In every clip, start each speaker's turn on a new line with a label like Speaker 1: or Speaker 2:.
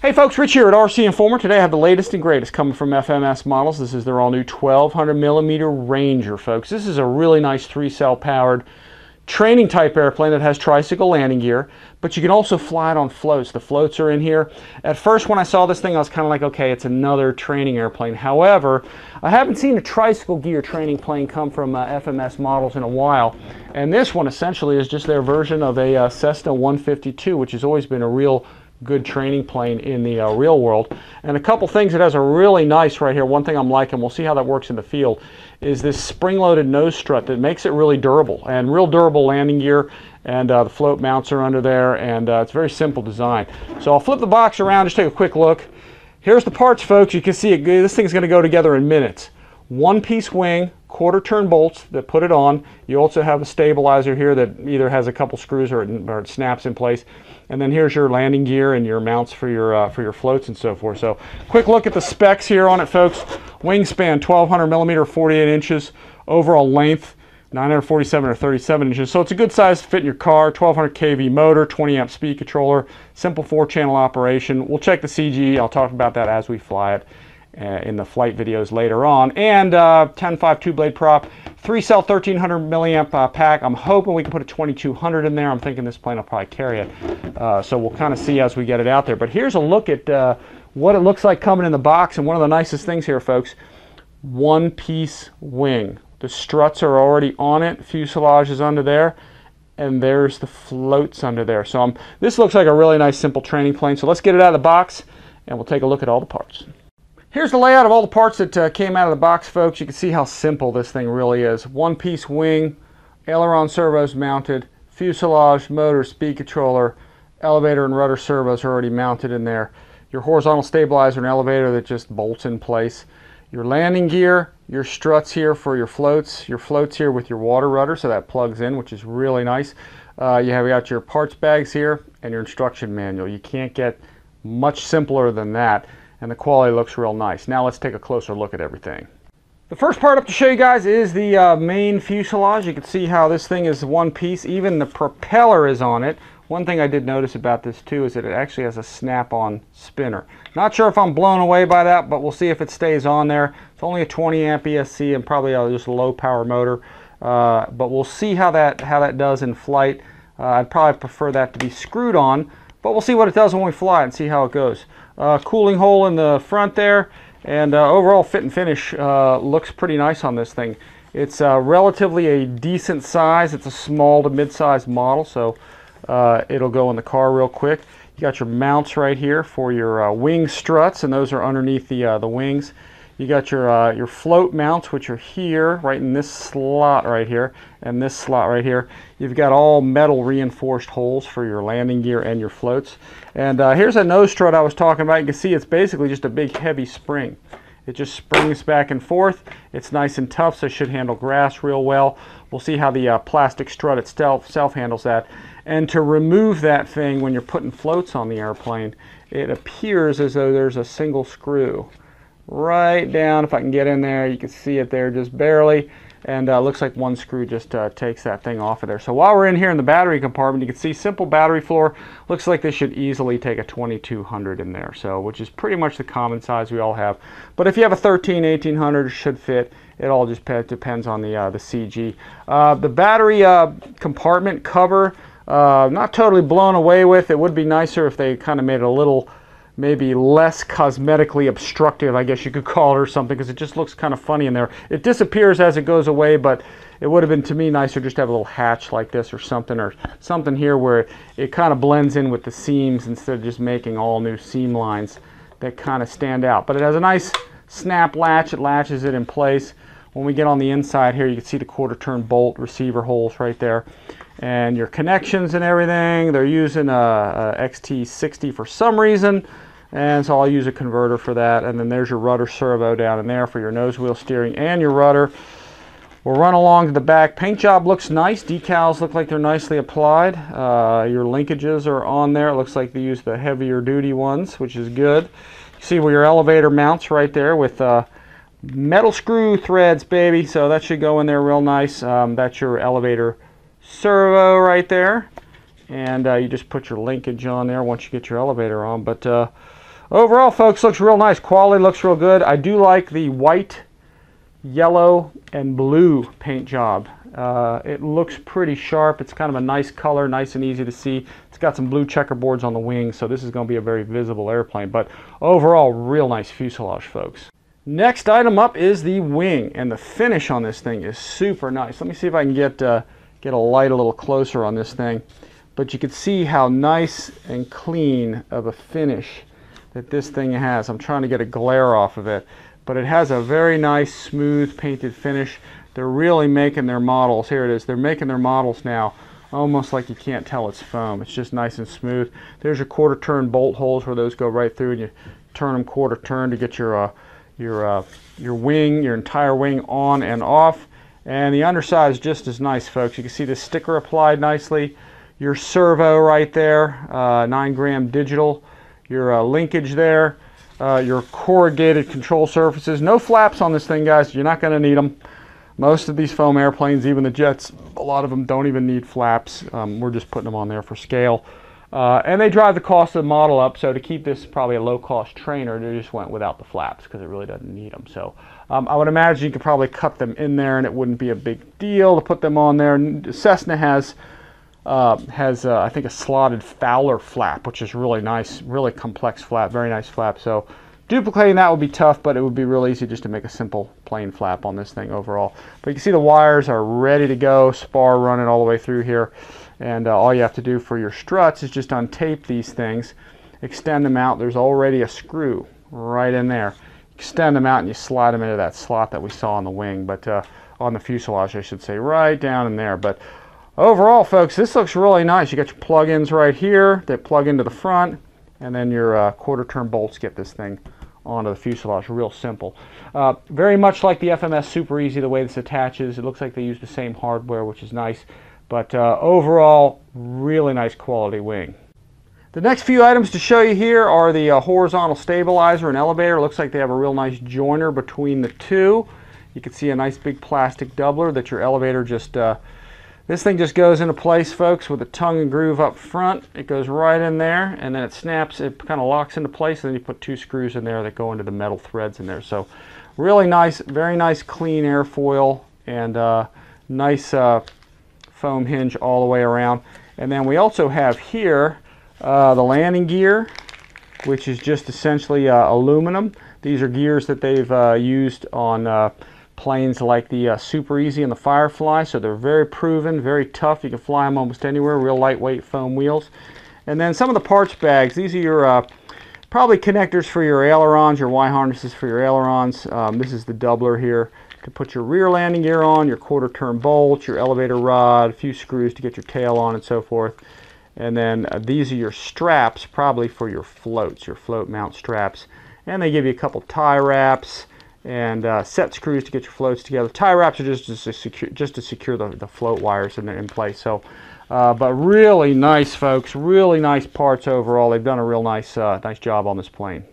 Speaker 1: Hey folks, Rich here at RCINFORMER. Today I have the latest and greatest coming from FMS models. This is their all-new 1200mm Ranger, folks. This is a really nice 3-cell powered training type airplane that has tricycle landing gear, but you can also fly it on floats. The floats are in here. At first when I saw this thing I was kind of like, okay, it's another training airplane. However, I haven't seen a tricycle gear training plane come from FMS models in a while, and this one essentially is just their version of a Cessna 152, which has always been a real good training plane in the real world. And a couple things it has are really nice right here. One thing I'm liking, we'll see how that works in the field, is this spring-loaded nose strut that makes it really durable, and real durable landing gear, and the float mounts are under there, and it's very simple design. So I'll flip the box around, just take a quick look. Here's the parts, folks. You can see it, this thing's going to go together in minutes. One-piece wing, quarter-turn bolts that put it on. You also have a stabilizer here that either has a couple screws or it snaps in place. And then here's your landing gear and your mounts for your floats and so forth. So quick look at the specs here on it, folks. Wingspan 1200mm, 48 inches. Overall length 947 or 37 inches. So it's a good size to fit in your car. 1200 kV motor, 20 amp speed controller, simple 4-channel operation. We'll check the CG. I'll talk about that as we fly it in the flight videos later on. And 10.5 2-blade prop, 3-cell 1300 milliamp pack. I'm hoping we can put a 2200 in there. I'm thinking this plane will probably carry it. So we'll kind of see as we get it out there. But here's a look at what it looks like coming in the box. And one of the nicest things here, folks, one-piece wing. The struts are already on it. Fuselage is under there. And there's the floats under there. So this looks like a really nice, simple training plane. So let's get it out of the box, and we'll take a look at all the parts. Here's the layout of all the parts that came out of the box, folks. You can see how simple this thing really is. One-piece wing, aileron servos mounted, fuselage, motor, speed controller, elevator and rudder servos are already mounted in there. Your horizontal stabilizer and elevator that just bolts in place. Your landing gear, your struts here for your floats here with your water rudder, so that plugs in, which is really nice. You have got your parts bags here and your instruction manual. You can't get much simpler than that. And the quality looks real nice. Now let's take a closer look at everything. The first part up to show you guys is the main fuselage. You can see how this thing is one piece. Even the propeller is on it. One thing I did notice about this too is that it actually has a snap-on spinner. Not sure if I'm blown away by that, but we'll see if it stays on there. It's only a 20 amp ESC and probably just a low power motor. But we'll see how that does in flight. I'd probably prefer that to be screwed on, but we'll see what it does when we fly and see how it goes. Cooling hole in the front there, and overall fit and finish looks pretty nice on this thing. It's relatively a decent size. It's a small to mid-sized model, so it'll go in the car real quick. You got your mounts right here for your wing struts, and those are underneath the wings. You got your float mounts, which are here, right in this slot right here, and this slot right here. You've got all metal reinforced holes for your landing gear and your floats. And here's a nose strut I was talking about. You can see it's basically just a big heavy spring. It just springs back and forth. It's nice and tough, so it should handle grass real well. We'll see how the plastic strut itself handles that. And to remove that thing when you're putting floats on the airplane, it appears as though there's a single screw right down. If I can get in there, you can see it there just barely, and looks like one screw just takes that thing off of there. So while we're in here in the battery compartment, you can see simple battery floor. Looks like this should easily take a 2200 in there, so which is pretty much the common size we all have. But if you have a 1800, it should fit. It all just depends on the CG. The battery compartment cover, not totally blown away with. It would be nicer if they kind of made it a little, maybe less cosmetically obstructive, I guess you could call it, or something, because it just looks kind of funny in there. It disappears as it goes away, but it would have been, to me, nicer just to have a little hatch like this or something here where it kind of blends in with the seams instead of just making all new seam lines that kind of stand out. But it has a nice snap latch. It latches it in place. When we get on the inside here, you can see the quarter-turn bolt receiver holes right there. And your connections and everything, they're using a XT60 for some reason, and so I'll use a converter for that. And then there's your rudder servo down in there for your nose wheel steering and your rudder. We'll run along to the back. Paint job looks nice. Decals look like they're nicely applied. Your linkages are on there. It looks like they use the heavier duty ones, which is good. You see where your elevator mounts right there with metal screw threads, baby. So that should go in there real nice. That's your elevator servo right there, and you just put your linkage on there once you get your elevator on. But overall, folks, looks real nice. Quality looks real good. I do like the white, yellow, and blue paint job. It looks pretty sharp. It's kind of a nice color, nice and easy to see. It's got some blue checkerboards on the wings, so this is going to be a very visible airplane. But overall, real nice fuselage, folks. Next item up is the wing, and the finish on this thing is super nice. Let me see if I can get a light a little closer on this thing. But you can see how nice and clean of a finish that this thing has. I'm trying to get a glare off of it, but it has a very nice, smooth, painted finish. They're really making their models. Here it is. They're making their models now almost like you can't tell it's foam. It's just nice and smooth. There's your quarter turn bolt holes where those go right through, and you turn them quarter turn to get your wing, your entire wing on and off. And the underside is just as nice, folks. You can see the sticker applied nicely. Your servo right there, 9-gram digital. Your linkage there. Your corrugated control surfaces. No flaps on this thing, guys. You're not going to need them. Most of these foam airplanes, even the jets, a lot of them don't even need flaps. We're just putting them on there for scale. And they drive the cost of the model up, so to keep this probably a low-cost trainer, they just went without the flaps because it really doesn't need them. So I would imagine you could probably cut them in there and it wouldn't be a big deal to put them on there. And Cessna has I think a slotted Fowler flap, which is really nice, really complex flap, very nice flap. So duplicating that would be tough, but it would be real easy just to make a simple plain flap on this thing overall. But you can see the wires are ready to go, spar running all the way through here. And all you have to do for your struts is just untape these things, extend them out. There's already a screw right in there. Extend them out and you slide them into that slot that we saw on the wing, but on the fuselage, I should say, right down in there. But overall, folks, this looks really nice. You got your plug-ins right here that plug into the front, and then your quarter-turn bolts get this thing onto the fuselage. Real simple. Very much like the FMS Super Easy, the way this attaches. It looks like they use the same hardware, which is nice. But overall, really nice quality wing. The next few items to show you here are the horizontal stabilizer and elevator. It looks like they have a real nice joiner between the two. You can see a nice big plastic doubler that your elevator just... this thing just goes into place, folks, with a tongue and groove up front. It goes right in there, and then it snaps. It kind of locks into place, and then you put 2 screws in there that go into the metal threads in there. So really nice, very nice clean airfoil, and nice foam hinge all the way around. And then we also have here the landing gear, which is just essentially aluminum. These are gears that they've used on planes like the Super Easy and the Firefly, so they're very proven, very tough. You can fly them almost anywhere. Real lightweight foam wheels. And then some of the parts bags. These are your probably connectors for your ailerons, your Y harnesses for your ailerons. This is the doubler here to put your rear landing gear on, your quarter turn bolts, your elevator rod, a few screws to get your tail on and so forth. And then these are your straps, probably for your floats, your float mount straps. And they give you a couple tie wraps and set screws to get your floats together. Tie wraps are just to secure the float wires in place. So, but really nice, folks. Really nice parts overall. They've done a real nice job on this plane.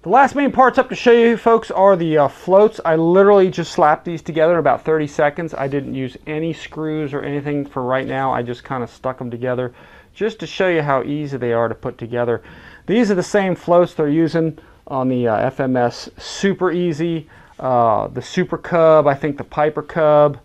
Speaker 1: The last main parts up to show you, folks, are the floats. I literally just slapped these together in about 30 seconds. I didn't use any screws or anything for right now. I just kind of stuck them together just to show you how easy they are to put together. These are the same floats they're using on the FMS Super Easy, the Super Cub, I think the Piper Cub,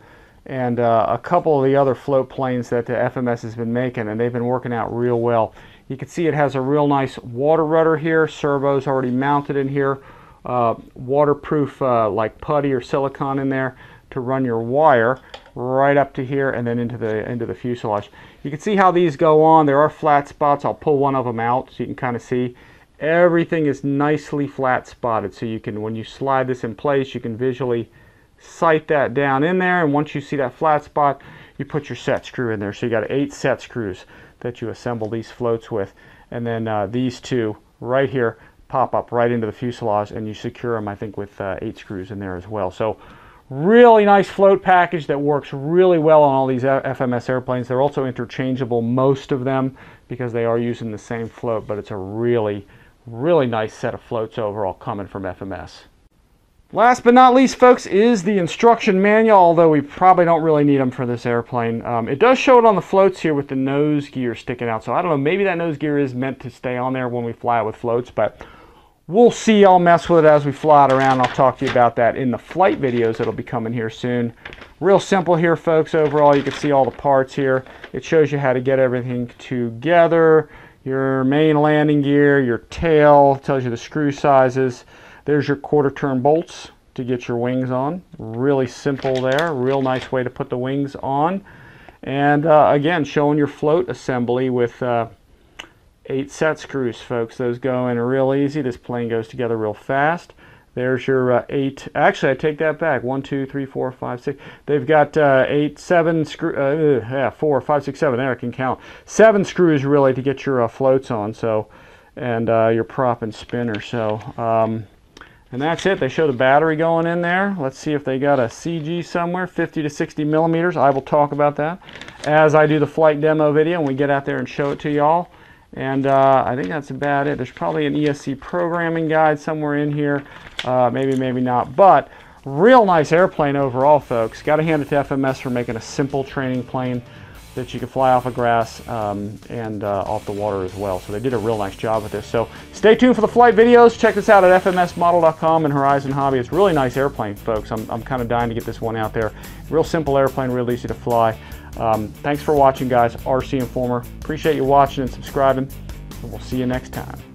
Speaker 1: and a couple of the other float planes that the FMS has been making, and they've been working out real well. You can see it has a real nice water rudder here, servos already mounted in here, waterproof like putty or silicone in there to run your wire right up to here and then into the fuselage. You can see how these go on. There are flat spots. I'll pull one of them out so you can kind of see. Everything is nicely flat spotted, so you can, when you slide this in place, you can visually sight that down in there, and once you see that flat spot, you put your set screw in there. So you got 8 set screws that you assemble these floats with, and then these 2 right here pop up right into the fuselage, and you secure them, I think, with 8 screws in there as well. So really nice float package that works really well on all these FMS airplanes. They're also interchangeable, most of them, because they are using the same float, but it's a really nice set of floats overall coming from FMS. Last but not least, folks, is the instruction manual, although we probably don't really need them for this airplane. It does show it on the floats here with the nose gear sticking out, so I don't know, maybe that nose gear is meant to stay on there when we fly it with floats, but we'll see. I'll mess with it as we fly it around. I'll talk to you about that in the flight videos that'll be coming here soon. Real simple here, folks. Overall, you can see all the parts here. It shows you how to get everything together. Your main landing gear, your tail, tells you the screw sizes. There's your quarter turn bolts to get your wings on. Really simple there. Real nice way to put the wings on. And again, showing your float assembly with 8 set screws, folks. Those go in real easy. This plane goes together real fast. There's your 8. Actually, I take that back. 1, 2, 3, 4, 5, 6. They've got 8, 7 screw. 4, 5, 6, 7. There, I can count. 7 screws really to get your floats on. So, and your prop and spinner. So, and that's it. They show the battery going in there. Let's see if they got a CG somewhere, 50 to 60 millimeters. I will talk about that as I do the flight demo video and we get out there and show it to y'all. And I think that's about it. There's probably an ESC programming guide somewhere in here. Maybe, maybe not. But real nice airplane overall, folks. Got to hand it to FMS for making a simple training plane that you can fly off of grass and off the water as well. So they did a real nice job with this. So stay tuned for the flight videos. Check this out at fmsmodel.com and Horizon Hobby. It's a really nice airplane, folks. I'm kind of dying to get this one out there. Real simple airplane, real easy to fly. Thanks for watching, guys. RC Informer. Appreciate you watching and subscribing. And we'll see you next time.